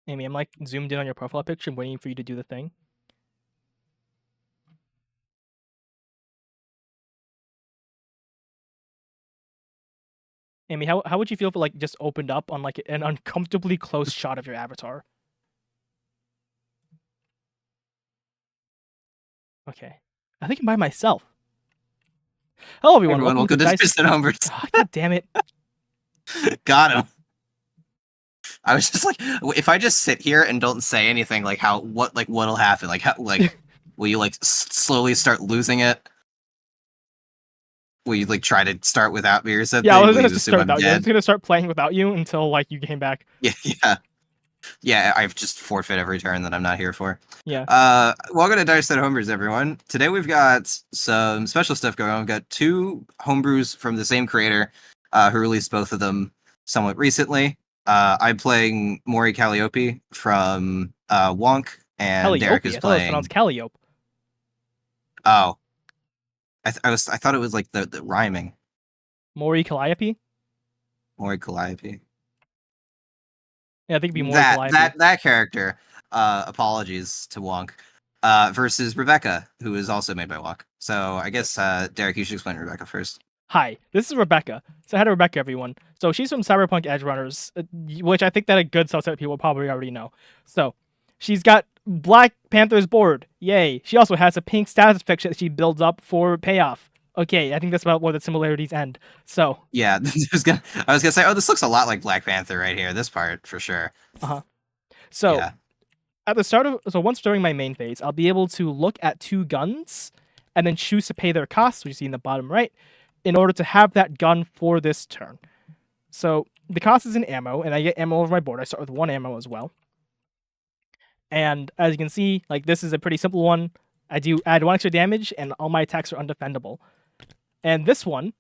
Amy, I'm like zoomed in on your profile picture, waiting for you to do the thing. Amy, how would you feel if it like just opened up on like an uncomfortably close shot of your avatar? Okay. I think I'm by myself. Hello everyone, welcome to Dice. Twisted Homebrews. Oh, God damn it. Got him. I was just like, if I just sit here and don't say anything, like what'll happen? Like will you like slowly start losing it? Will you like try to start without me or something? Yeah, I was Will gonna you just start without you. I was dead? gonna start playing without you until like you came back. Yeah. I've just forfeit every turn that I'm not here for. Yeah. Welcome to Dice Homebrews, everyone. Today we've got some special stuff going on. We've got 2 homebrews from the same creator, who released both of them somewhat recently. I'm playing Mory Calliope from Wonk, and Derek is Calliope. I thought it was playing. pronounced Calliope. Oh, I thought it was like the rhyming. Mory Calliope. Mory Calliope. Yeah, I think it'd be Mory Calliope. That character. Apologies to Wonk. Versus Rebecca, who is also made by Wonk. So I guess Derek, you should explain Rebecca first. Hi, this is Rebecca. So hi to Rebecca, everyone. So she's from Cyberpunk Edgerunners, which I think that a good subset of people probably already know. So she's got Black Panther's board. Yay. She also has a pink status effect that she builds up for payoff. Okay, I think that's about where the similarities end. So yeah, I was gonna say, oh, this looks a lot like Black Panther right here. This part for sure. So yeah. at the start of once during my main phase, I'll be able to look at 2 guns and then choose to pay their costs, which you see in the bottom right, in order to have that gun for this turn. So the cost is in ammo, and I get ammo over my board. I start with 1 ammo as well. And as you can see, like this is a pretty simple one. I do add 1 extra damage, and all my attacks are undefendable. And this one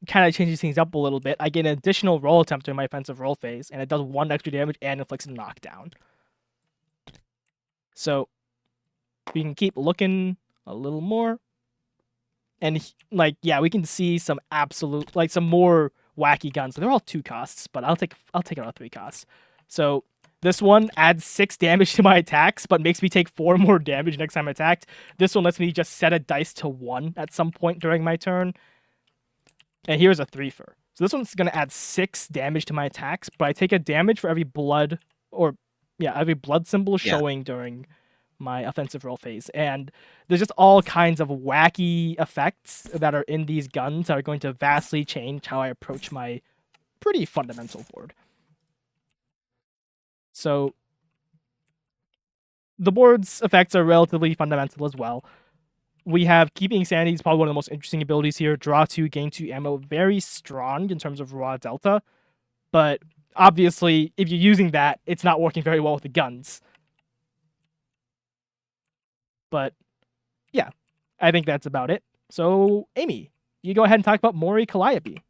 kind of changes things up a little bit. I get an additional roll attempt during my offensive roll phase, and it does 1 extra damage and inflicts a knockdown. So we can keep looking a little more. And like, yeah, we can see some absolute, like some more wacky guns. They're all 2 costs, but I'll take it out 3 costs. So this one adds 6 damage to my attacks, but makes me take 4 more damage next time I attacked. This one lets me just set a dice to 1 at some point during my turn. And here's a 3-fer. So this one's gonna add 6 damage to my attacks, but I take a damage for every blood every blood symbol showing during my offensive roll phase. And there's just all kinds of wacky effects that are in these guns that are going to vastly change how I approach my pretty fundamental board. So the board's effects are relatively fundamental as well. We have Keeping Sanity is probably one of the most interesting abilities here. Draw 2, gain 2 ammo. Very strong in terms of raw delta. But obviously, if you're using that, it's not working very well with the guns. But yeah, I think that's about it. So, Amy, you go ahead and talk about Mory Calliope.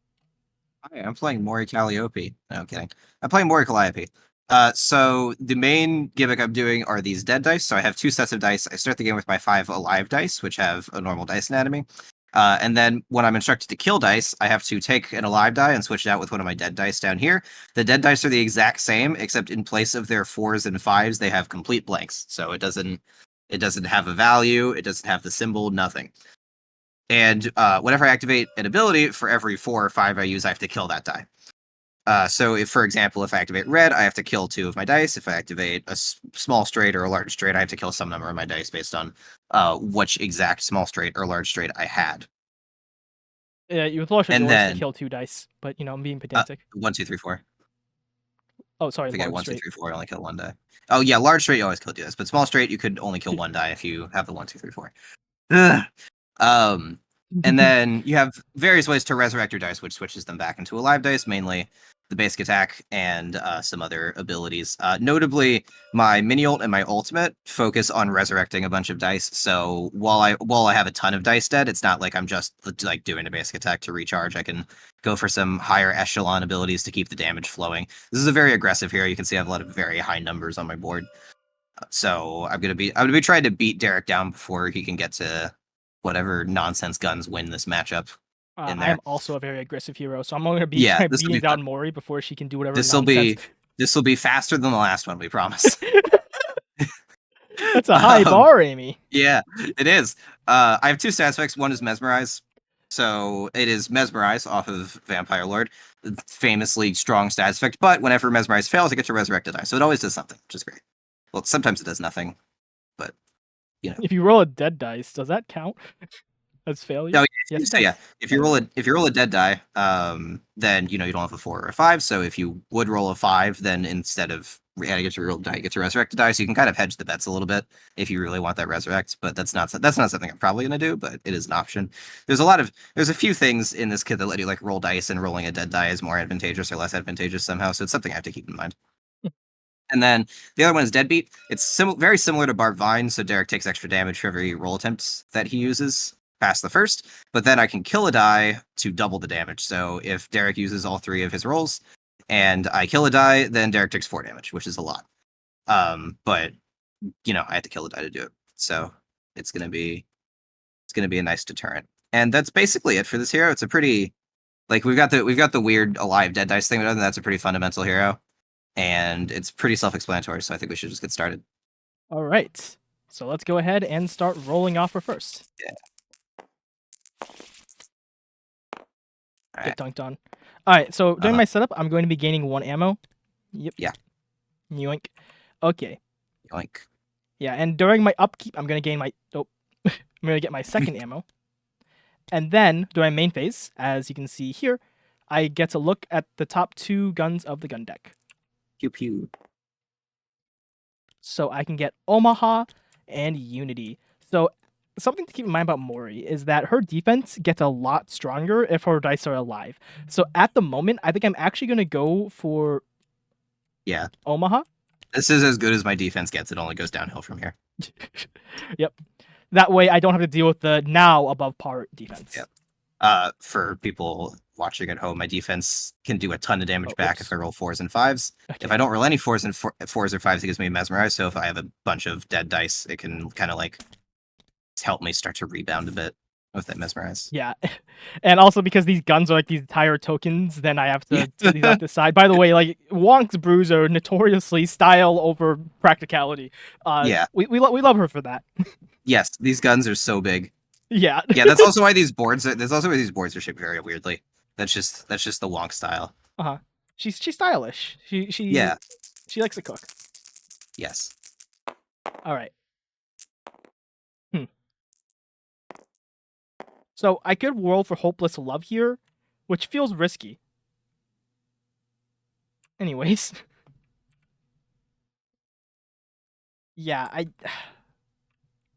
Hi, I'm playing Mory Calliope. No, I'm kidding. I'm playing Mory Calliope. So the main gimmick I'm doing are these dead dice. So I have 2 sets of dice. I start the game with my 5 alive dice, which have a normal dice anatomy. And then when I'm instructed to kill dice, I have to take an alive die and switch it out with one of my dead dice down here. The dead dice are the exact same, except in place of their 4s and 5s, they have complete blanks. So it doesn't have a value. It doesn't have the symbol, nothing. And whenever I activate an ability, for every 4 or 5 I use, I have to kill that die. So if, for example, if I activate red, I have to kill 2 of my dice. If I activate a small straight or a large straight, I have to kill some number of my dice based on which exact small straight or large straight I had. Yeah, you would always to kill 2 dice, but you know, I'm being pedantic. 1, 2, 3, 4. Oh, sorry. If I get 1, 2, 3, 4, I only kill 1 die. Oh yeah, large straight you always kill 2 dice, but small straight you could only kill 1 die if you have the 1, 2, 3, 4. And then you have various ways to resurrect your dice, which switches them back into alive dice, mainly the basic attack and some other abilities. Notably, my mini ult and my ultimate focus on resurrecting a bunch of dice. So while I have a ton of dice dead, it's not like I'm just like doing a basic attack to recharge. I can go for some higher echelon abilities to keep the damage flowing. This is a very aggressive hero. You can see I have a lot of very high numbers on my board. So I'm gonna be trying to beat Derek down before he can get to whatever nonsense guns win this matchup. I am also a very aggressive hero, so I'm going to be beating down Mori before she can do whatever nonsense This will be faster than the last one, we promise. That's a high um, bar, Amy. yeah, it is. I have two stat effects. One is Mesmerize. So it is Mesmerize off of Vampire Lord, famously strong stat effect. But whenever Mesmerize fails, it gets to resurrect a die. So it always does something, which is great. Well, sometimes it does nothing, but you know. If you roll a dead dice, does that count as failure? No, Yes, it so does. yeah, if you roll a dead die, then you don't have a 4 or a 5. So if you would roll a 5, then instead of adding it to roll die, you get to resurrect a die. So you can kind of hedge the bets a little bit if you really want that resurrect. But that's not something I'm probably gonna do, but it is an option. There's a few things in this kit that let you like roll dice, and rolling a dead die is more advantageous or less advantageous somehow. So it's something I have to keep in mind. And then the other one is Deadbeat. It's very similar to Barbed Vine, so Derek takes extra damage for every roll attempt that he uses past the first, but then I can kill a die to double the damage. So if Derek uses all 3 of his rolls and I kill a die, then Derek takes 4 damage, which is a lot. But I have to kill a die to do it. So it's gonna be a nice deterrent. And that's basically it for this hero. It's a pretty we've got the weird alive dead dice thing, but other than that, it's a pretty fundamental hero. And it's pretty self-explanatory, so I think we should just get started. All right. So let's go ahead and start rolling off for first. Yeah. All Get dunked on. All right. So during Uh-huh. my setup, I'm going to be gaining 1 ammo. Yep. Yeah. Yoink. Okay. Yoink. Yeah, and during my upkeep, I'm going to gain my... Oh. I'm going to get my second ammo. And then, during my main phase, as you can see here, I get to look at the top 2 guns of the gun deck. Pew pew. So I can get Omaha and Unity. So something to keep in mind about Mori is that her defense gets a lot stronger if her dice are alive. So at the moment, I think I'm actually going to go for Omaha. This is as good as my defense gets. It only goes downhill from here. Yep. That way I don't have to deal with the now above par defense. Yep. For people watching at home, my defense can do a ton of damage back if I roll 4s and 5s. Okay. If I don't roll any 4s or 5s, it gives me Mesmerize. So if I have a bunch of dead dice, it can kind of help me start to rebound a bit with that Mesmerize. Yeah. And also because these guns are these entire tokens, then I have to do these off the side. By the way, Wonk's brews are notoriously style over practicality. Yeah. We love her for that. Yes, these guns are so big. Yeah. Yeah, that's also why these boards are shaped very weirdly. That's just the Wonk style. Uh-huh. She's stylish. She likes to cook. Yes. All right. So I could roll for Hopeless Love here, which feels risky. Anyways. Yeah,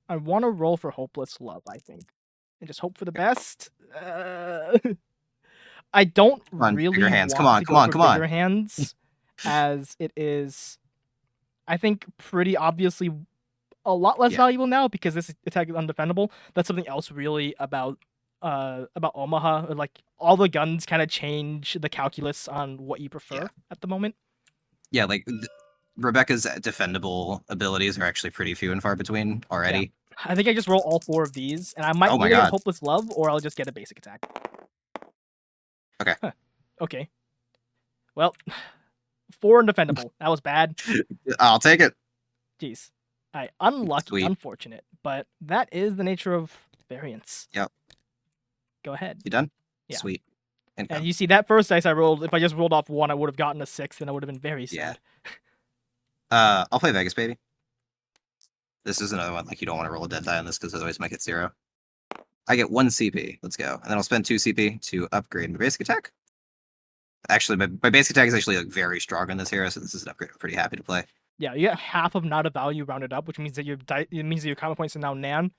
I want to roll for Hopeless Love, I think. And just hope for the best. I don't really bigger hands. want Come on. bigger hands, as it is, I think, pretty obviously a lot less valuable now because this attack is undefendable. That's something else really about Omaha. All the guns kind of change the calculus on what you prefer at the moment. Yeah, Rebecca's defendable abilities are actually pretty few and far between already. Yeah. I think I just roll all 4 of these, and I might either get Hopeless Love or I'll just get a basic attack. Okay. Huh. Okay. Well, 4 undefendable. That was bad. I'll take it. Jeez. Unlucky, Sweet. Unfortunate, but that is the nature of variance. Yep. Go ahead. You done? Yeah. Sweet. And you see that first dice I rolled, if I just rolled off 1, I would have gotten a 6, and I would have been very sad. Yeah. I'll play Vegas, baby. This is another one, you don't want to roll a dead die on this because otherwise you might get 0. I get 1 CP. Let's go. And then I'll spend 2 CP to upgrade my basic attack. Actually, my basic attack is actually very strong on this hero, so this is an upgrade I'm pretty happy to play. Yeah, you get half of not a value rounded up, which means that your combat points are now Nan,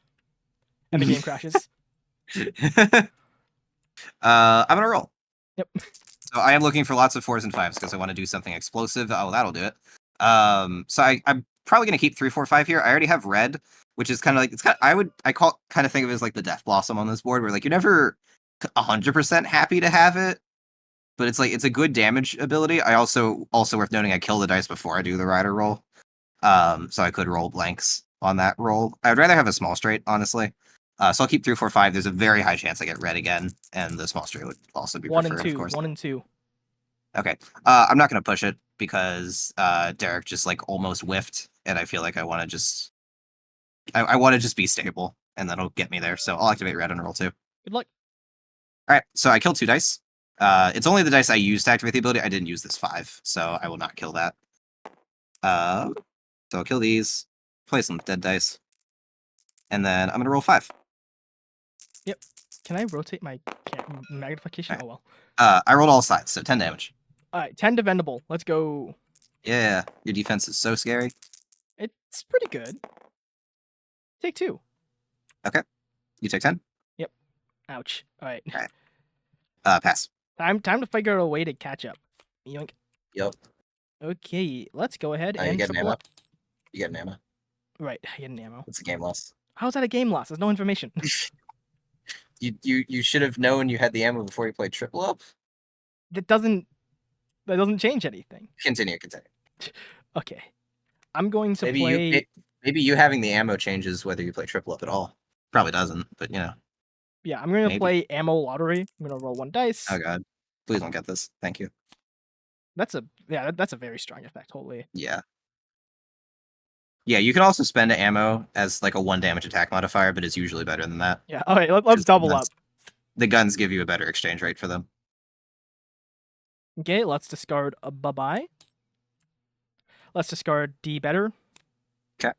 and the game crashes. I'm gonna roll. Yep. So I am looking for lots of 4s and 5s because I want to do something explosive. Oh, that'll do it. So I'm probably gonna keep 3, 4, 5 here. I already have red, which is kind of think of it as the Death Blossom on this board, where you're never 100% happy to have it, but it's a good damage ability. I also worth noting I kill the dice before I do the rider roll, so I could roll blanks on that roll. I would rather have a small straight, honestly. So I'll keep 3, 4, 5. There's a very high chance I get red again, and the small straight would also be 1 preferred, and 2. of course. 1 and 2. Okay. I'm not gonna push it because Derek just like almost whiffed, and I feel like I want to just I want to just be stable, and that'll get me there. So I'll activate red on roll 2. Good luck. All right. So I killed 2 dice. It's only the dice I used to activate the ability. I didn't use this 5, so I will not kill that. So I'll kill these, play some dead dice, and then I'm gonna roll 5. Yep. Can I rotate my magnification? Alright. Oh well. I rolled all sides, so 10 damage. All right, 10 defendable. Let's go. Yeah, your defense is so scary. It's pretty good. Take 2. You take 10. Ouch. All right. Alright. Pass. Time to figure out a way to catch up. Yoink. Yep. Okay, let's go ahead You and get an triple ammo. up. You get an ammo. Right, I get an ammo. It's a game loss. How's that a game loss? There's no information. You should have known you had the ammo before you played triple up. that doesn't change anything. Continue. Okay. I'm going to Maybe play. maybe you having the ammo changes whether you play triple up at all. Probably doesn't, but you know. Yeah, I'm going to maybe. play ammo lottery. I'm going to roll 1 dice. Oh god. Please don't get this. Thank you. That's a very strong effect. Holy. Yeah. Yeah, you can also spend ammo as like a 1 damage attack modifier, but it's usually better than that. Yeah. All right. Let's double up. The guns give you a better exchange rate for them. Okay. Let's discard a bye-bye. Let's discard D better. Okay.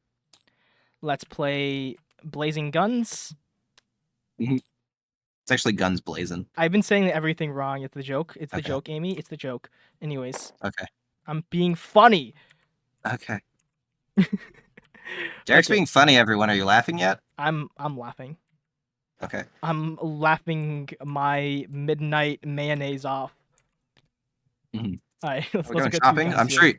Let's play blazing guns. It's actually guns blazing. I've been saying everything wrong. It's the joke. It's the Okay. joke, Amy. It's the joke. Anyways. Okay. I'm being funny. Okay. Derek's Okay. being funny, everyone. Are you laughing yet? I'm laughing. Okay. I'm laughing my midnight mayonnaise off. Mhm. All right, let's We're look going at shopping. I'm here. sure.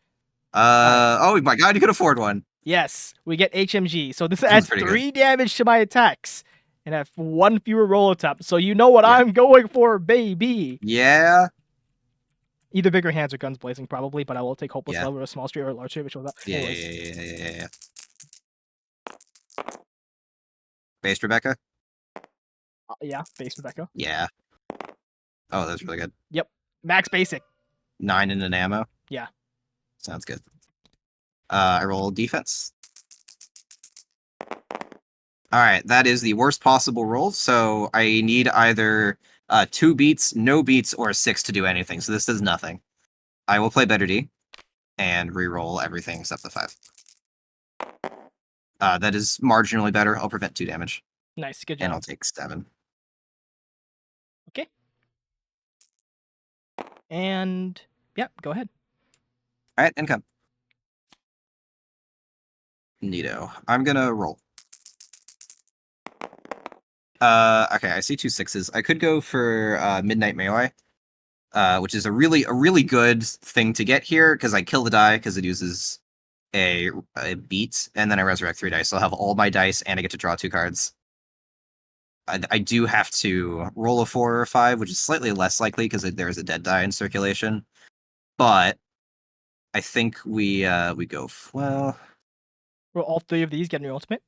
Oh my god, you could afford one. Yes, we get HMG. So this Sounds adds pretty 3 damage to my attacks, and I have 1 fewer roll attempt. So you know what I'm going for, baby. Yeah. Either bigger hands or guns blazing, probably. But I will take hopeless Yeah. level or small street or large street, which was Yeah. anyways. Based Rebecca. Yeah, base Rebecca. Yeah. Oh, that's really good. Yep, max basic. 9 in an ammo. Yeah. Sounds good. I roll defense. All right, that is the worst possible roll. So I need either 2 beats, no beats, or a 6 to do anything. So this does nothing. I will play better D and re-roll everything except the 5. That is marginally better. I'll prevent 2 damage. Nice, good And I'll job. take 7. Okay. And yeah, go ahead. All right, income. Neato. I'm gonna roll. Okay, I see 2 6s. I could go for Midnight Melee, which is a really good thing to get here because I kill the die because it uses a beat, and then I resurrect 3 dice. So I'll have all my dice, and I get to draw 2 cards. I do have to roll a 4 or a 5, which is slightly less likely because there's a dead die in circulation. But I think we go well. Roll all 3 of these, get your ultimate.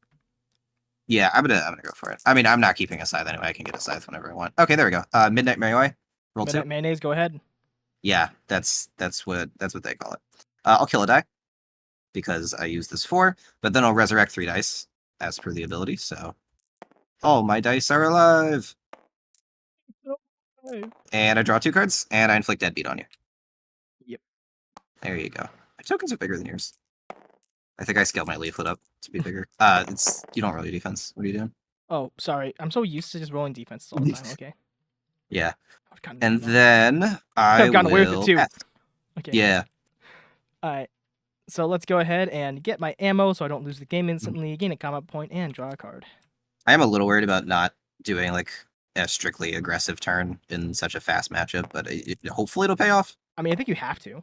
Yeah, I'm gonna go for it. I mean, I'm not keeping a scythe anyway. I can get a scythe whenever I want. Okay, there we go. Midnight Melee. Roll 2. Midnight mayonnaise, go ahead. Yeah, that's what they call it. I'll kill a die because I use this 4, but then I'll resurrect 3 dice as per the ability. So all my dice are alive. And I draw 2 cards, and I inflict deadbeat on you. Yep. There you go. My tokens are bigger than yours. I think I scaled my leaflet up to be bigger. It's you don't roll your defense. What are you doing? Oh, sorry. I'm so used to just rolling defense all the time. Okay. Yeah. I've And then I've gotten away with it too. pass. Okay. Yeah. All right. So let's go ahead and get my ammo so I don't lose the game instantly. Gain a combat point and draw a card. I am a little worried about not doing like a strictly aggressive turn in such a fast matchup, but hopefully it'll pay off. I mean, I think you have to.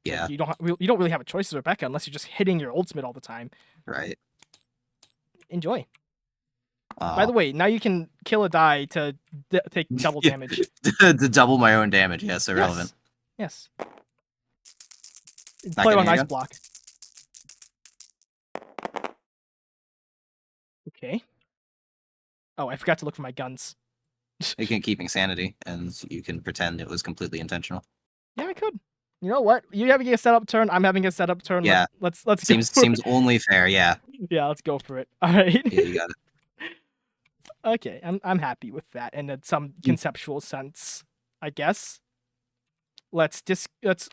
Yeah. Like, you don't really have a choice as Rebecca unless you're just hitting your ultimate all the time. Right. Enjoy. By the way, now you can kill a die to take double damage. to double my own damage. Yes, irrelevant. Yes. Not Play on getting a ice gun? block. Okay. Oh, I forgot to look for my guns. You can keep insanity, and you can pretend it was completely intentional. Yeah, I could. You know what? You having a setup turn. I'm having a setup turn. Yeah. Let's go. Seems only fair. Yeah. Yeah, let's go for it. All right. Yeah, you got it. Okay, I'm happy with that, and in some Mm. conceptual sense, I guess. Let's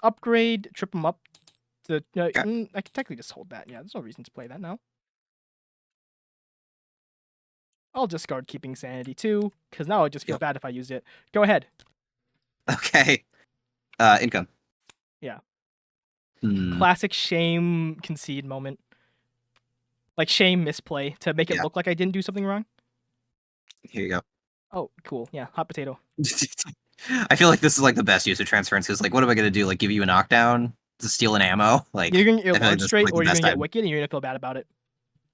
upgrade, trip them up. Okay. I can technically just hold that. Yeah, there's no reason to play that now. I'll discard keeping sanity too, because now I just feel Yep. bad if I use it. Go ahead. Okay. Income. Yeah. Hmm. Classic shame concede moment. Like shame misplay to make it Yeah. look like I didn't do something wrong. Here you go. Oh, cool. Yeah, hot potato. I feel like this is like the best use of transference because like, what am I gonna do? Like, give you a knockdown to steal an ammo? You're Like, gonna get your I feel like large this is straight, like the or you're best gonna get time. wicked, and you're gonna feel bad about it.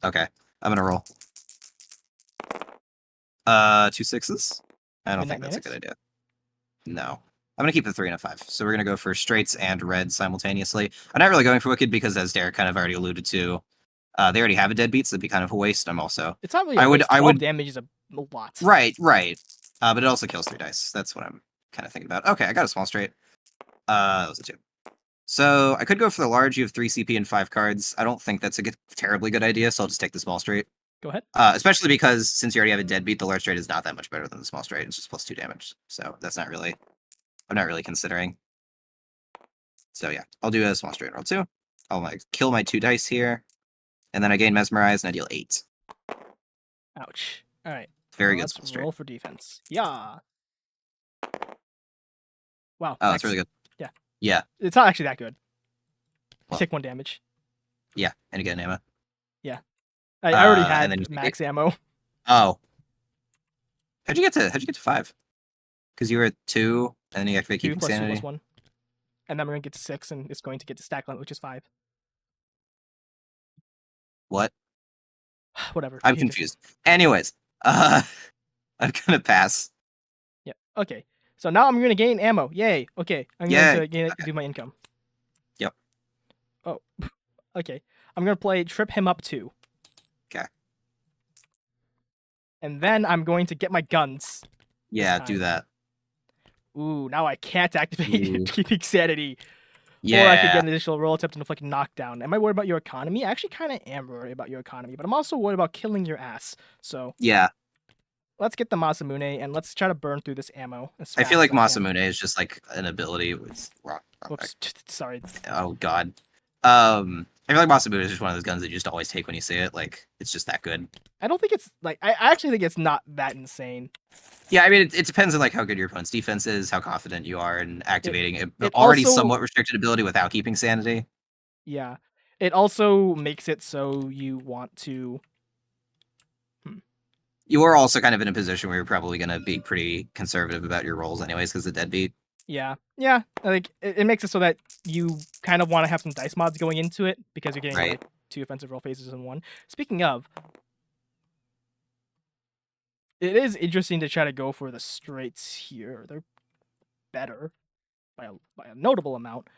Okay, I'm gonna roll. 2 6s. I don't Midnight think that's a Madness? good idea. No. I'm gonna keep the 3 and a 5. So we're gonna go for straights and reds simultaneously. I'm not really going for wicked because, as Derek kind of already alluded to, they already have a deadbeat, so it'd be kind of a waste. I'm also It's not really a I would waste. I 12 would damage is a lot. right. But it also kills 3 dice. That's what I'm kind of thinking about. Okay, I got a small straight. That was a 2. So I could go for the large. You have 3 CP and 5 cards. I don't think that's a terribly good idea, so I'll just take the small straight. Go ahead. Especially because since you already have a deadbeat, the large straight is not that much better than the small straight. It's just +2 damage. So that's not really. I'm not really considering. So yeah, I'll do a small straight roll 2. I'll like kill my 2 dice here, and then I gain mesmerize and I deal 8. Ouch. All right. Very good Let's small straight. roll for defense. Yeah. Wow. Oh, that's really good. Yeah. Yeah. It's not actually that good. Well, Take 1 damage. yeah, and you get an ammo. Yeah. I already And then had you take max ammo. Oh, how'd you get to 5? Because you were at 2, and then you activate 2 keeping plus 2 sanity. plus 1. And then we're going to get to 6, and it's going to get to stack limit, which is 5. What? Whatever. I'm confused. Anyways, I'm gonna pass. Yeah. Okay. So now I'm going to gain ammo. Yay. Okay. I'm going Yay. to Okay. do my income. Yep. Oh. Okay. I'm going to play trip him up 2. Okay. And then I'm going to get my guns. Yeah, do that. Ooh, now I can't activate Ooh. keeping sanity. Yeah. Or I could get an additional roll attempt and inflict knockdown. Am I worried about your economy? I actually kind of am worried about your economy, but I'm also worried about killing your ass. So Yeah. let's get the Masamune and let's try to burn through this ammo as I fast feel like as I can. Masamune is just like an ability. It's wrong. Whoops, sorry. Oh god. I feel like Masamune is just one of those guns that you just always take when you see it. Like it's just that good. I don't think it's like I actually think it's not that insane. Yeah, I mean it depends on like how good your opponent's defense is, how confident you are in activating It already also, somewhat restricted ability without keeping sanity. yeah, it also makes it so you want to. You are also kind of in a position where you're probably going to be pretty conservative about your rolls anyways because of deadbeat. Yeah, like it makes it so that you kind of want to have some dice mods going into it because you're getting Right. like 2 offensive roll phases in one. Speaking of, it is interesting to try to go for the straights here. They're better by a notable amount,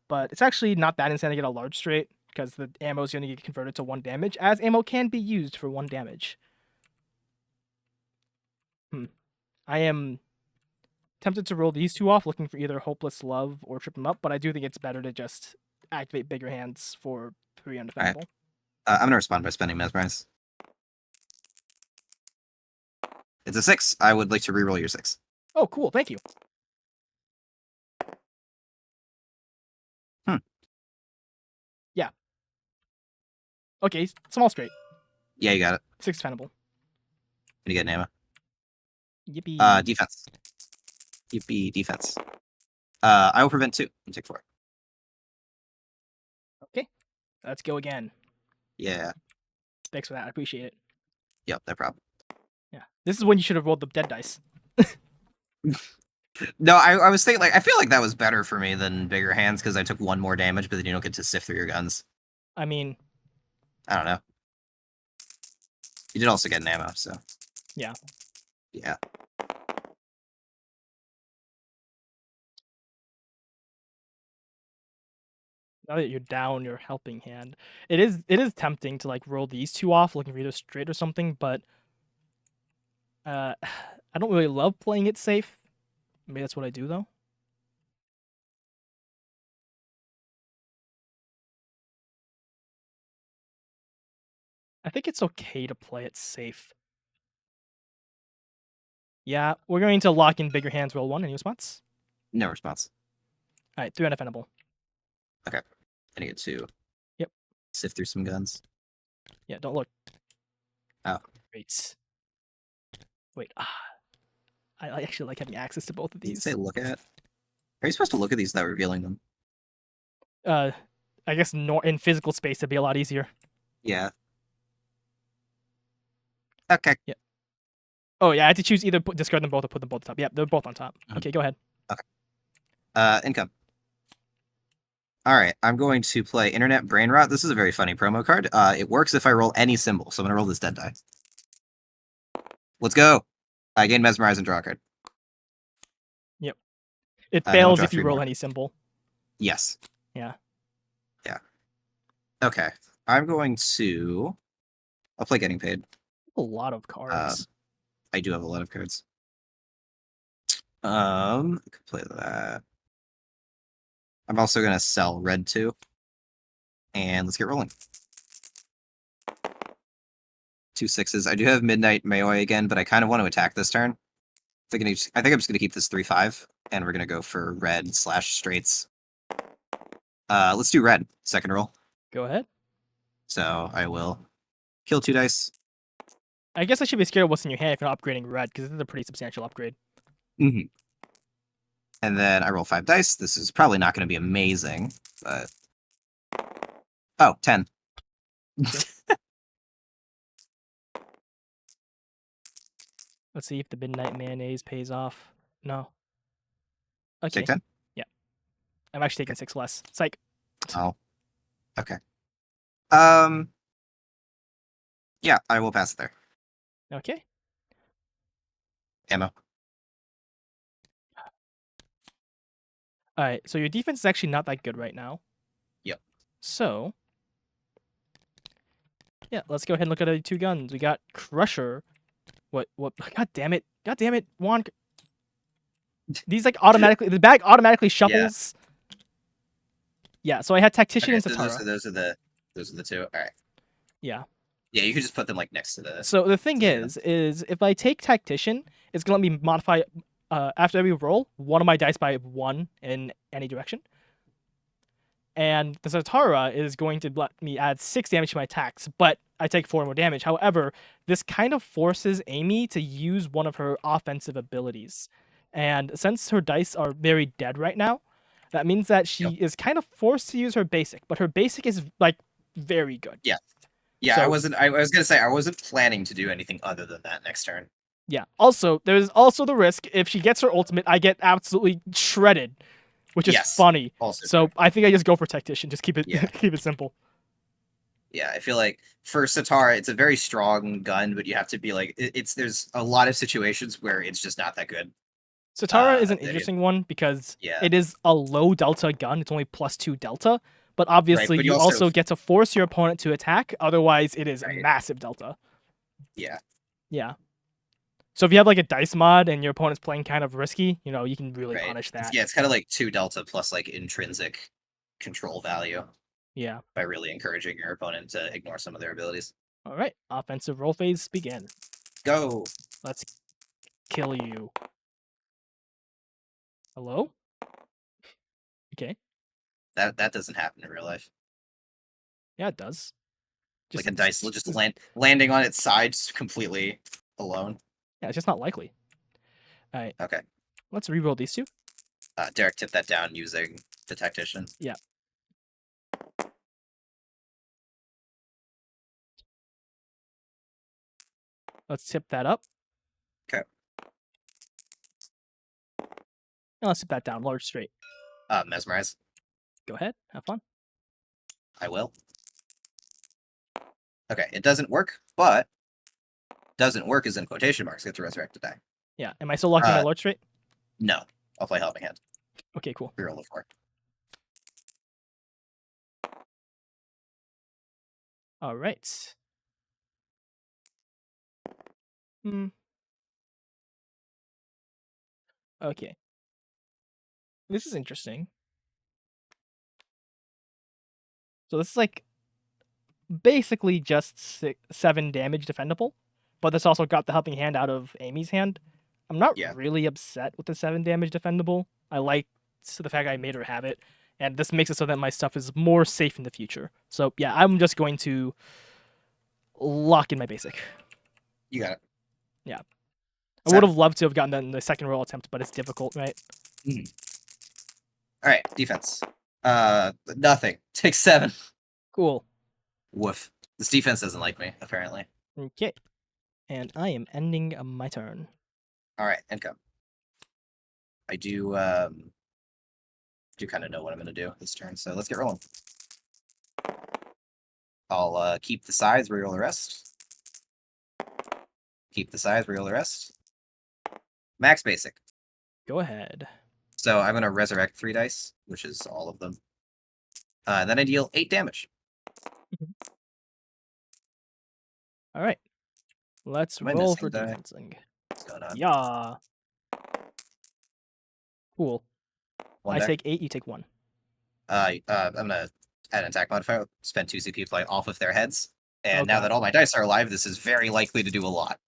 but it's actually not that insane to get a large straight because the ammo is going to get converted to 1 damage, as ammo can be used for 1 damage. I am tempted to roll these 2 off, looking for either Hopeless Love or Trip 'em Up, but I do think it's better to just activate bigger hands for 3 undefendable. Right. I'm going to respond by spending Mesmerize. It's a 6. I would like to reroll your 6. Oh, cool. Thank you. Yeah. Okay, small straight. Yeah, you got it. 6 defendable. Gonna get an ammo. Yippee. Defense. Yippee, defense. I will prevent 2 and take 4. Okay, let's go again. Yeah. Thanks for that. I appreciate it. Yep, no problem. Yeah, this is when you should have rolled the dead dice. No, I was thinking like I feel like that was better for me than bigger hands because I took 1 more damage, but then you don't get to sift through your guns. I mean, I don't know. You did also get an ammo, so yeah. Yeah. Now that you're down your helping hand, it is tempting to like roll these 2 off, looking for either straight or something, but I don't really love playing it safe. Maybe that's what I do though. I think it's okay to play it safe. Yeah, we're going to lock in bigger hands. Roll 1. Any response? No response. All right, 3 undefendable. Okay. I need to Yep. sift through some guns. Yeah, don't look. Oh. Great. Wait. I actually like having access to both of Does it these. say look at? Are you supposed to look at these without revealing them? I guess in physical space it'd be a lot easier. Yeah. Okay. Yeah. Oh yeah, I had to choose either discard them both or put them both on top. Yeah, they're both on top. Mhm. Okay, go ahead. Okay. Income. All right, I'm going to play Internet Brain Rot. This is a very funny promo card. It works if I roll any symbol, so I'm gonna roll this dead die. Let's go. I gain Mesmerize and draw a card. Yep. It Then I'll fails draw if you 3 roll more. any symbol. Yes. Yeah. Yeah. Okay. I'm going to. I'll play Getting Paid. A lot of cards. I do have a lot of cards. I could play that. I'm also gonna sell red 2. And let's get rolling. 2 6s. I do have Midnight Maoi again, but I kind of want to attack this turn. I think I'm just gonna keep this 3/5, and we're gonna go for red / straights. Let's do red. Second roll. Go ahead. So I will kill 2 dice. I guess I should be scared of what's in your hand if you're not upgrading red, because this is a pretty substantial upgrade. Mm-hmm. And then I roll 5 dice. This is probably not going to be amazing, but oh, 10. Let's see if the Midnight Mayonnaise pays off. No. Okay. Take 10. Yeah. I'm actually taking 6 less. Psych. Oh, okay. Yeah, I will pass it there. Okay. Ammo. All right. So your defense is actually not that good right now. Yep. So yeah, let's go ahead and look at the 2 guns. We got Crusher. What? God damn it! God damn it! Juan. These like automatically. The bag automatically shuffles. Yeah. So I had Tactician Okay, and so Satara. those are the 2. All right. Yeah. Yeah, you could just put them like next to the. So the thing to is if I take Tactician, it's gonna let me modify after every roll one of my dice by 1 in any direction. And the Satara is going to let me add 6 damage to my attacks, but I take 4 more damage. However, this kind of forces Amy to use one of her offensive abilities. And since her dice are very dead right now, that means that she Yep. is kind of forced to use her basic, but her basic is like very good. Yeah. Yeah, So, I was gonna say I wasn't planning to do anything other than that next turn. yeah. Also, there's also the risk if she gets her ultimate, I get absolutely shredded, which is Yes. funny. Also So true. I think I just go for Tactician. Just keep it Yeah. keep it simple. Yeah, I feel like for Satara, it's a very strong gun, but you have to be like there's a lot of situations where it's just not that good. Satara is an That interesting one because Yeah. it is a low delta gun. It's only +2 delta, but Right, obviously but you also get to force your opponent to attack. Otherwise, it is a Right. massive delta. Yeah. Yeah. So if you have like a dice mod and your opponent's playing kind of risky, you can really Right. punish that. It's kind of like 2 delta plus like intrinsic control value Yeah. by really encouraging your opponent to ignore some of their abilities. All right. Offensive roll phase begin. Go. Let's kill you. Hello? Okay. That doesn't happen in real life. Yeah, it does. Like a dice just landing on its side just completely alone. Yeah, it's just not likely. All right. Okay. Let's reroll these 2. Derek tipped that down using the tactician. Yeah. Let's tip that up. Okay. And let's tip that down. Large straight. Mesmerize. Go ahead. Have fun. I will. Okay, it doesn't work, but doesn't work is in quotation marks. Get to resurrect the die. Yeah. Am I still locked in my large straight? No. I'll play helping hand. Okay, cool. Reroll the 4. All right. Hmm. Okay. This is interesting. So this is like basically just 7 damage defendable, but this also got the helping hand out of Amy's hand. I'm not Yeah. really upset with the 7 damage defendable. I like the fact I made her have it, and this makes it so that my stuff is more safe in the future. So yeah, I'm just going to lock in my basic. You got it. Yeah. I would have loved to have gotten that in the second roll attempt, but it's difficult, right? Mm-hmm. All right, defense. Nothing. Take 7. Cool. Woof. This defense doesn't like me, apparently. Okay. And I am ending my turn. All right, income. I do kind of know what I'm gonna do this turn, so let's get rolling. I'll keep the sides, reroll the rest. Keep the sides, reroll the rest. Max basic. Go ahead. So I'm gonna resurrect 3 dice, which is all of them. Then I deal 8 damage. All right. Let's Am I roll missing for die? defensing. What's going on? Yeah. Cool. 1 I deck. take 8, you take 1. I'm gonna add an attack modifier. Spend 2 CP play off of their heads. And now Okay. that all my dice are alive, this is very likely to do a lot.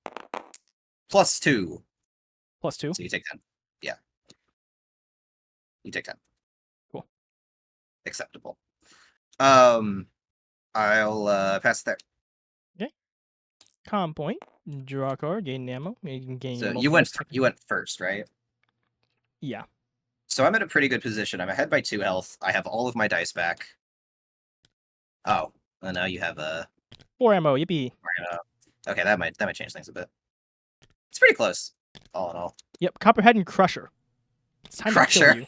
+2. +2. So you take 10. Yeah. You take 10. Cool. Acceptable. I'll pass it there. Calm point. Draw a card. Gain ammo. You can gain So ammo you first. went first, right? Yeah. So I'm in a pretty good position. I'm ahead by 2 health. I have all of my dice back. Oh, well, now you have a 4 ammo. Yippee. Okay, that might change things a bit. It's pretty close, all in all. Yep. Copperhead and Crusher. It's time to kill Crusher.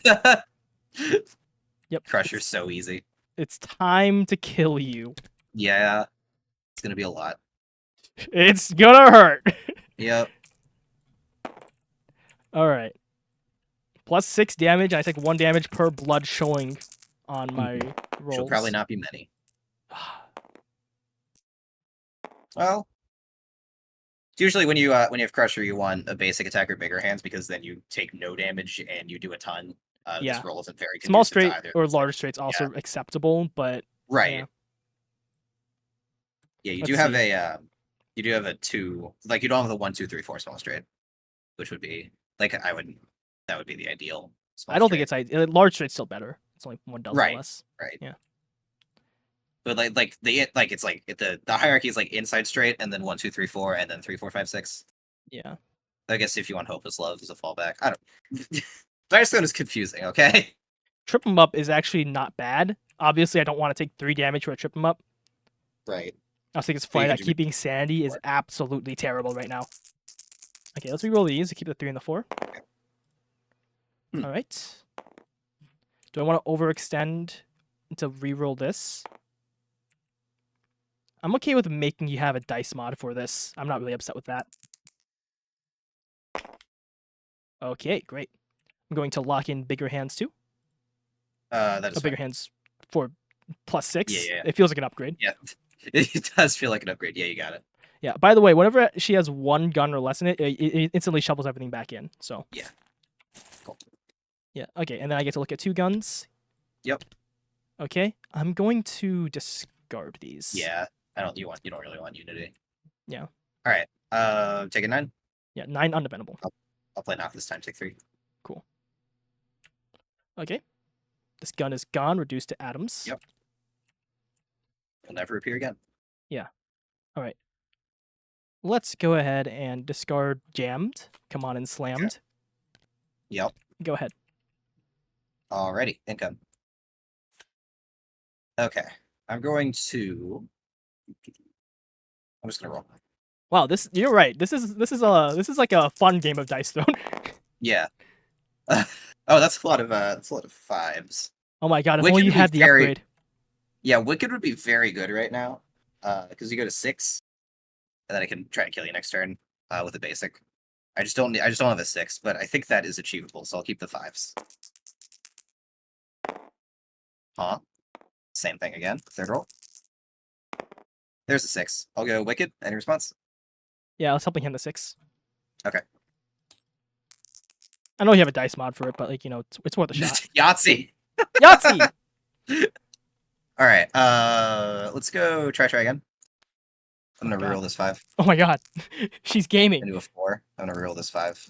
you. Yep. Crusher's so easy. It's time to kill you. Yeah, it's gonna be a lot. It's gonna hurt. Yep. All right. +6 damage. I take 1 damage per blood showing on my rolls. She'll probably not be many. Well, usually when you have Crusher, you want a basic attack or bigger hands because then you take no damage and you do a ton. Yeah. This roll isn't very Small conducive straight to either. or large straight's also acceptable, but Right. Yeah, you Let's do have see. a 2, like you don't have the 1, 2, 3, 4 small straight, which would be like that would be the ideal. I don't think it's large straight's still better. It's only 1 dozen Right. less. Right. Yeah. But the hierarchy is like inside straight and then 1, 2, 3, 4 and then 3, 4, 5, 6. Yeah. I guess if you want Hopeless Love as a fallback, I don't. Direstone is confusing. Okay. Trip 'em up is actually not bad. Obviously, I don't want to take 3 damage for a trip 'em up. Right. I think it's But you fine. can That do keeping sanity is absolutely terrible right now. Okay, let's reroll these to keep the 3 and the 4. All right. Do I want to overextend to reroll this? I'm okay with making you have a dice mod for this. I'm not really upset with that. Okay, great. I'm going to lock in bigger hands too. That is bigger hands for +6. Yeah. It feels like an upgrade. Yeah, it does feel like an upgrade. Yeah, you got it. Yeah. By the way, whenever she has 1 gun or less in it, it instantly shovels everything back in. So yeah. Cool. Yeah. Okay, and then I get to look at 2 guns. Yep. Okay, I'm going to discard these. Yeah, you don't really want Unity. Yeah. All right. Take a 9. Yeah, 9 undependable. I'll play knock this time. Take 3. Cool. Okay. This gun is gone, reduced to atoms. Yep. It'll never appear again. Yeah. All right. Let's go ahead and discard jammed. Come on and slammed. Okay. Yep. Go ahead. Alrighty, income. Okay, I'm just gonna roll. Wow, you're right. This is like a fun game of Dice Throne. Yeah. Oh, that's a lot of 5s. Oh my god, if Wicked only you would be had the upgrade. Yeah, Wicked would be very good right now. Because you go to 6, and then I can try to kill you next turn with a basic. I just don't have a 6, but I think that is achievable, so I'll keep the 5s. Huh? Same thing again. Third roll. There's a 6. I'll go Wicked. Any response? Yeah, I was helping him the 6. Okay. I know you have a dice mod for it, but like it's worth a shot. Yahtzee. Yahtzee. All right. Let's go try again. I'm Oh gonna my god. reroll this 5 Oh my god. She's gaming. into a 4. I'm gonna reroll this 5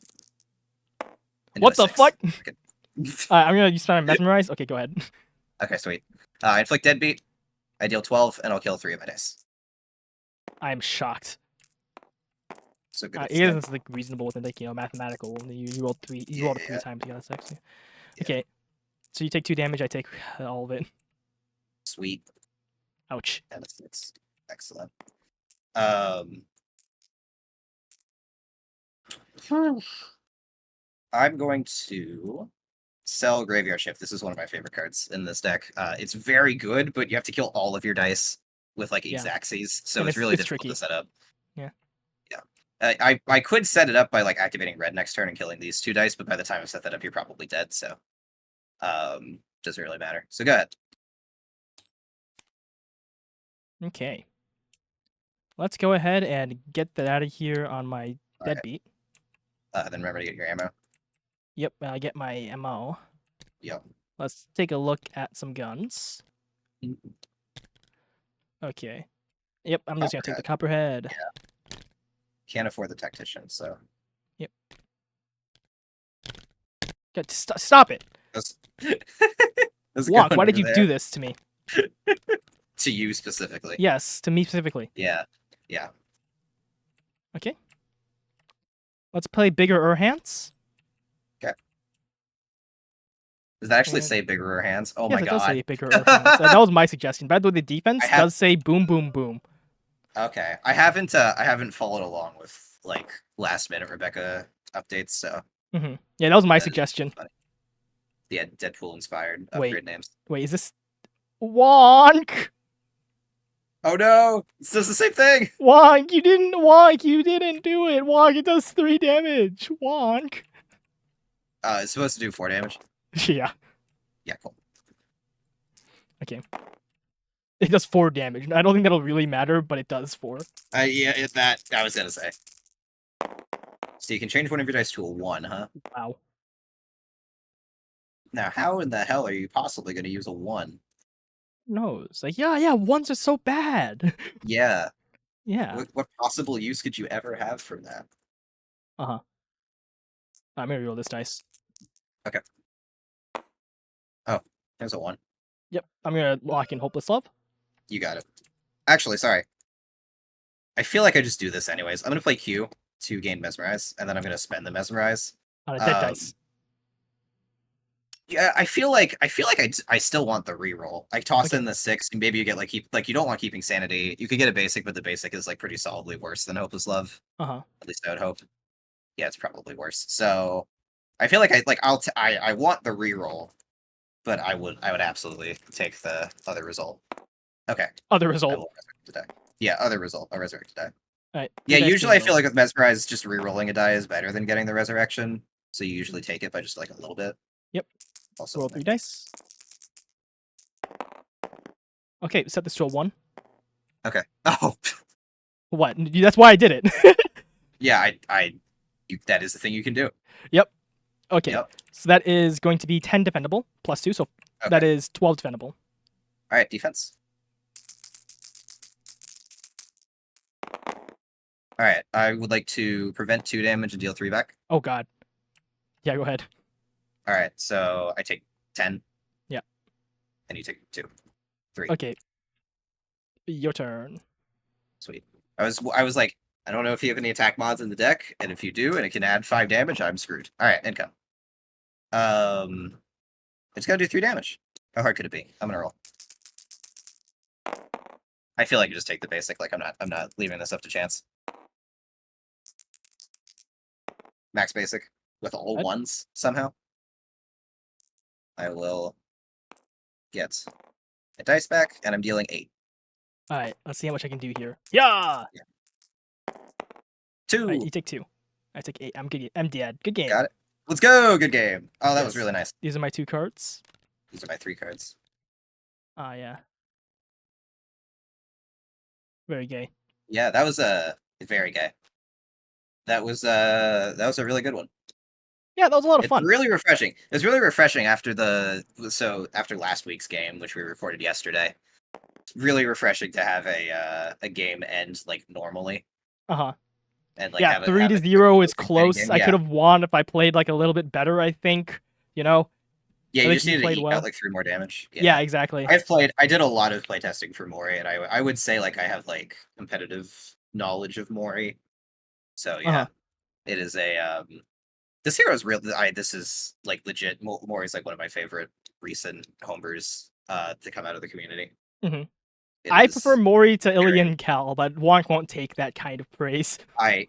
into a What the 6. fuck? I'm gonna use my mesmerize. Okay, go ahead. Okay, sweet. Inflict deadbeat. I deal 12, and I'll kill 3 of my dice. I am shocked. So good at It this game. is like reasonable within like mathematical. You rolled three. You rolled it 3 times. You got a 6. Yeah. Okay, so you take 2 damage. I take all of it. Sweet. Ouch. And a 6. Excellent. Um, I'm going to sell Graveyard Shift. This is one of my favorite cards in this deck. It's very good, but you have to kill all of your dice with like Yeah. Exacxies, so And it's really difficult tricky. to set up. Yeah. Yeah. I could set it up by like activating red next turn and killing these 2 dice, but by the time I set that up, you're probably dead. So, doesn't really matter. So go ahead. Okay. Let's go ahead and get that out of here on my All right. deadbeat. Then remember to get your ammo. Yep, I get my ammo. Yep. Let's take a look at some guns. Okay. Yep, I'm just gonna take the Copperhead. Yeah. Can't afford the Tactician, so. Yep. Stop it! Walk, why did you do this to me? To you specifically. Yes, to me specifically. Yeah. Yeah. Okay. Let's play bigger Urhants. Okay. Does that actually And- say bigger hands? Oh Yes, my it does say god. bigger Urhants. That was my suggestion. By the way, the defense does say boom, boom, boom. Okay. I haven't followed along with like last minute Rebecca updates, so Yeah, that was my suggestion. funny. Yeah, Deadpool inspired Wait. upgrade names. Wait, is this Wonk? Oh no! It does the same thing! Wonk, you didn't do it. Wonk, it does 3 damage. Wonk. It's supposed to do 4 damage. Yeah. Yeah, cool. Okay. It does 4 damage. I don't think that'll really matter, but it does 4. Yeah, that I was gonna say. So you can change one of your dice to a 1, huh? Wow. Now, how in the hell are you possibly going to use a 1? No, it's like, yeah, 1s are so bad. Yeah. Yeah. What possible use could you ever have from that? Uh-huh. I'm gonna roll this dice. Okay. Oh, there's a 1. Yep, I'm gonna lock in Hopeless Love. You got it. Actually, sorry. I feel like I just do this anyways. I'm going to play Q to gain Mesmerize, and then I'm going to spend the Mesmerize. On a dead dice. Yeah, I feel like I still want the reroll. I toss in the 6, and maybe you get like you don't want keeping sanity. You could get a basic, but the basic is like pretty solidly worse than Hopeless Love. Uh-huh. At least I would hope. Yeah, it's probably worse. So I feel like I want the reroll, but I would absolutely take the other result. Okay. Other I result. will resurrect the die. Yeah, other result. I'll resurrect the die. Alright. Yeah, usually I feel like with Mesmerize, just rerolling a die is better than getting the resurrection. So you usually take it by just like a little bit. Yep. Also, Roll 3 dice. Okay, set this to a 1. Okay. Oh. What? That's why I did it. Yeah, that is the thing you can do. Yep. Okay. Yep. So that is going to be 10 defendable plus 2, so that is 12 defendable. All right, defense. All right, I would like to prevent 2 damage and deal 3 back. Oh god. Yeah, go ahead. All right, so I take 10. Yeah. And you take 2. 3. Okay. Your turn. Sweet. I was like, I don't know if you have any attack mods in the deck, and if you do, and it can add 5 damage, I'm screwed. All right, income. It's gotta do 3 damage. How hard could it be? I'm gonna roll. I feel like you just take the basic. Like I'm not leaving this up to chance. Max basic with all 1s somehow. I will get a dice back, and I'm dealing 8. Alright, let's see how much I can do here. Yeah! 2. Alright, you take 2. I take 8. I'm good. I'm dead. Good game. Got it. Let's go. Good game. Oh, that was Yes. really nice. These are my 2 cards. These are my 3 cards. Ah, yeah. Very gay. Yeah, that was very gay. That was a really good one. Yeah, that was a lot of fun. It's really refreshing. It was really refreshing after after last week's game, which we recorded yesterday. really refreshing to have a game end like normally Uh-huh. and like Yeah, have three to a zero is exciting close. game. I could Yeah, have won if I played like a little bit better, I think. You know? yeah. I You think just you needed to played eke out well. like 3 more damage. Yeah, Yeah, exactly. I did a lot of playtesting for Mori, and I would say like I have like competitive knowledge of Mori. So Uh-huh. yeah, it is a this hero is real. This is like legit. Mori's like one of my favorite recent homebrews to come out of the community. Hmm. It I prefer is Mori to very. Ilian Cal, but Wonk won't take that kind of praise. I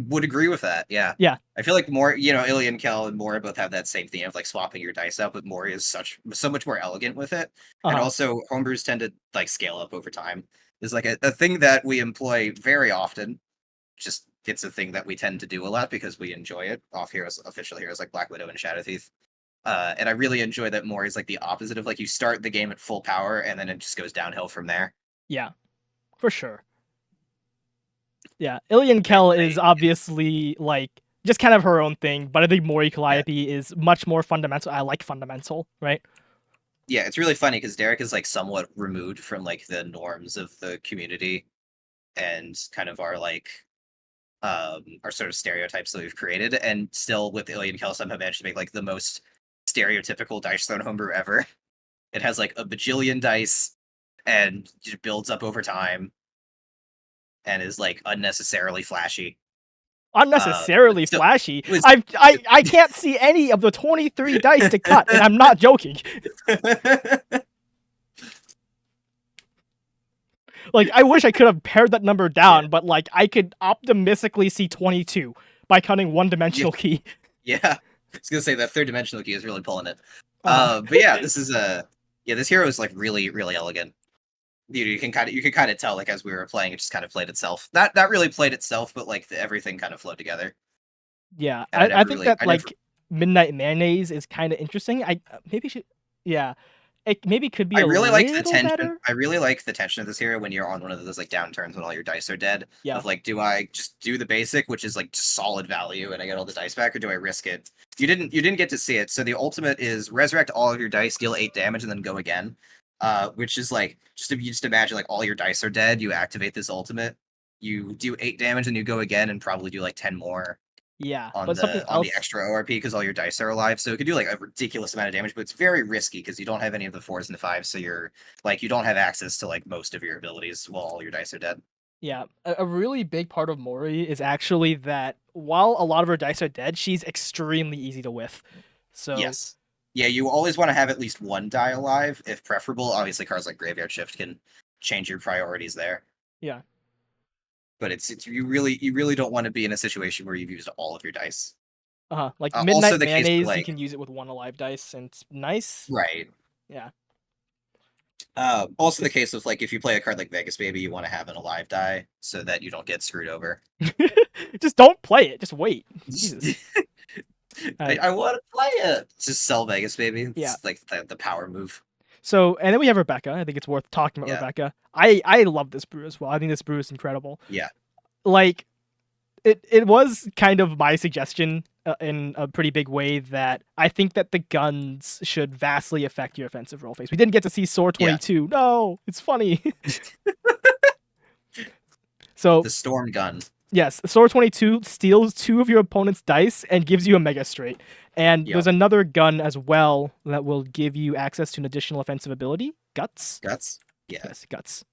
would agree with that. Yeah. Yeah. I feel like more, Ilya and Kel and Mori both have that same theme of like swapping your dice out, but Mori is so much more elegant with it. And Uh-huh. also homebrews tend to like scale up over time. Is like a thing that we employ very often. Just it's a thing that we tend to do a lot because we enjoy it off heroes, official heroes like Black Widow and Shadowteeth. And I really enjoy that Mori is like the opposite of like you start the game at full power and then it just goes downhill from there. Yeah, for sure. Yeah. Ilian I, Kel is I obviously like just kind of her own thing, but I think Mori yeah. Calliope is much more fundamental. I like fundamental, right? Yeah, it's really funny because Derek is like somewhat removed from like the norms of the community and kind of our sort of stereotypes that we've created, and still with Alien Kill somehow managed to make like the most stereotypical dice thrown homebrew ever. It has like a bajillion dice and just builds up over time and is like unnecessarily flashy. But Unnecessarily still flashy. was I can't see any of the 23 dice to cut, and I'm not joking. Like, I wish I could have pared that number yeah, down, but like I could optimistically see 22 by cutting one yeah, dimensional key. yeah. I was gonna say that third dimensional key is really pulling it. Uh, But yeah, this is a yeah, this hero is like really, really elegant. You can kind of tell like as we were playing, it just kind of played itself. Not really played itself, but like everything kind of flowed together. yeah, And I think that I never like Midnight Mayonnaise is kind of interesting. I maybe should, yeah, it maybe could be I a really like the little tension. better. I really like the tension of this hero when you're on one of those like downturns when all your dice are dead. Yeah, Of like, do I just do the basic, which is like just solid value, and I get all the dice back, or do I risk it? You didn't get to see it. So the ultimate is resurrect all of your dice, deal 8 damage, and then go again. Which is like just if you just imagine like all your dice are dead, you activate this ultimate, you do 8 damage, and you go again, and probably do like 10 more yeah, on but something the else. extra ORP because all your dice are alive. So it could do like a ridiculous amount of damage, but it's very risky because you don't have any of the fours and the fives. So you're like you don't have access to like most of your abilities while all your dice are dead. Yeah, a really big part of Mori is actually that while a lot of her dice are dead, she's extremely easy to whiff. So Yes. Yeah, you always want to have at least one die alive, if preferable. Obviously, cards like Graveyard Shift can change your priorities there. yeah, But it's you really don't want to be in a situation where you've used all of your dice. like Also, Midnight the case for Mayonnaise, you like can use it with one alive dice, and it's nice. right. Yeah, Also, the case of like if you play a card like Vegas Baby, you want to have an alive die so that you don't get screwed over. just don't play it. Just wait. Jesus. I want to play it. Just sell Vegas Baby. Yeah. It's like the power move. So, and then we have Rebecca. I think it's worth talking about Yeah, Rebecca. I love this brew as well. I think this brew is incredible. yeah, Like it was kind of my suggestion in a pretty big way that I think that the guns should vastly affect your offensive roll phase. We didn't get to see Sword yeah. 22. No, it's funny. So The Storm Gun. yes, Sword 22 steals 2 of your opponent's dice and gives you a Mega Straight. And Yep. there's another gun as well that will give you access to an additional offensive ability, Guts. Guts. Yeah, Yes, Guts.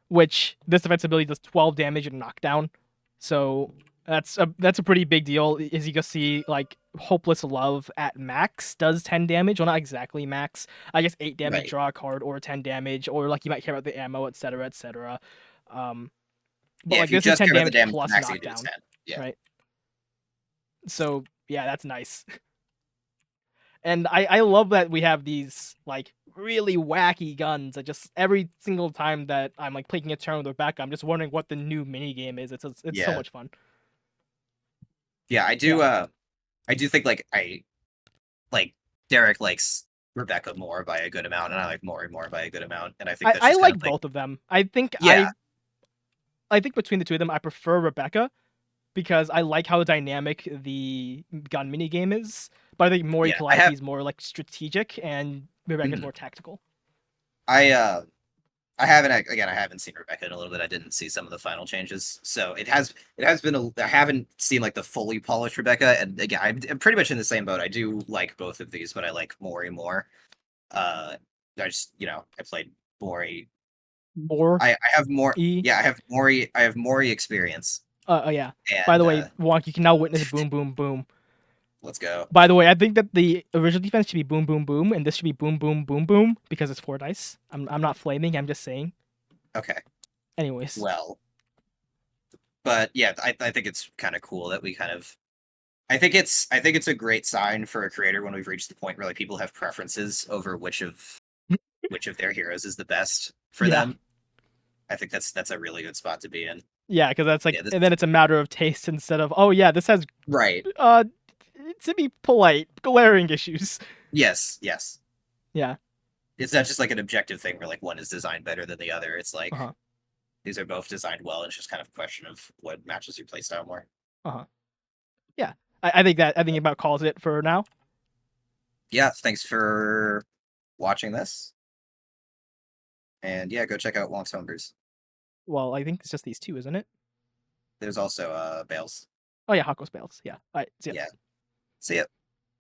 Which this defensive ability does 12 damage and knockdown. So that's a pretty big deal. As you can see, like Hopeless Love at max does 10 damage. Well, not exactly max. I guess 8 damage, right. draw a card, or 10 damage, or like you might care about the ammo, etc., etc. But Yeah, like if you this is just 10 care about the damage damage, plus max you do is knockdown, 10. Yeah, right? So yeah, that's nice. And I love that we have these like really wacky guns that just every single time that I'm like taking a turn with Rebecca, I'm just wondering what the new mini game is. It's so yeah, much fun. yeah. I Yeah. do. I do think like I like Derek likes Rebecca more by a good amount, and I like Mori more by a good amount, and I think that's I just kind like of like both of them. I think yeah, I think between the two of them I prefer Rebecca because I like how dynamic the gun mini game is. But I think Mori yeah. I have Calliope is more like strategic and Rebecca's mhm. more tactical. I haven't again. I haven't seen Rebecca in a little bit. I didn't see some of the final changes, so it has been. I haven't seen like the fully polished Rebecca, and again, I'm pretty much in the same boat. I do like both of these, but I like Mori more. I just I played Mori. More I have more. E. Yeah, I have Mori. I have Mori experience, Oh yeah. By and the way, Wonk, you can now witness boom boom boom. let's go. By the way, I think that the original defense should be boom boom boom, and this should be boom boom boom boom because it's 4 dice. I'm not flaming. I'm just saying. Okay, Anyways, well, but yeah, I think it's kind of cool that we kind of. I think it's a great sign for a creator when we've reached the point where like people have preferences over which of their heroes is the best for yeah, them. I think that's a really good spot to be in. yeah, because that's like, Yeah, this, and then it's a matter of taste instead of oh yeah, this has right. uh, to be polite, glaring issues. Yes, yes. Yeah. It's not just like an objective thing where like one is designed better than the other. It's Uh like huh. these are both designed well. And it's just kind of a question of what matches your playstyle more. Uh huh. Yeah. I think it about calls it for now. Yeah, thanks for watching this. And yeah, go check out Wonk's Homebrews. Well, I think it's just these two, isn't it? There's also Bales. Oh yeah, Hako's Bales. Yeah. All right. See ya. Yeah. See ya.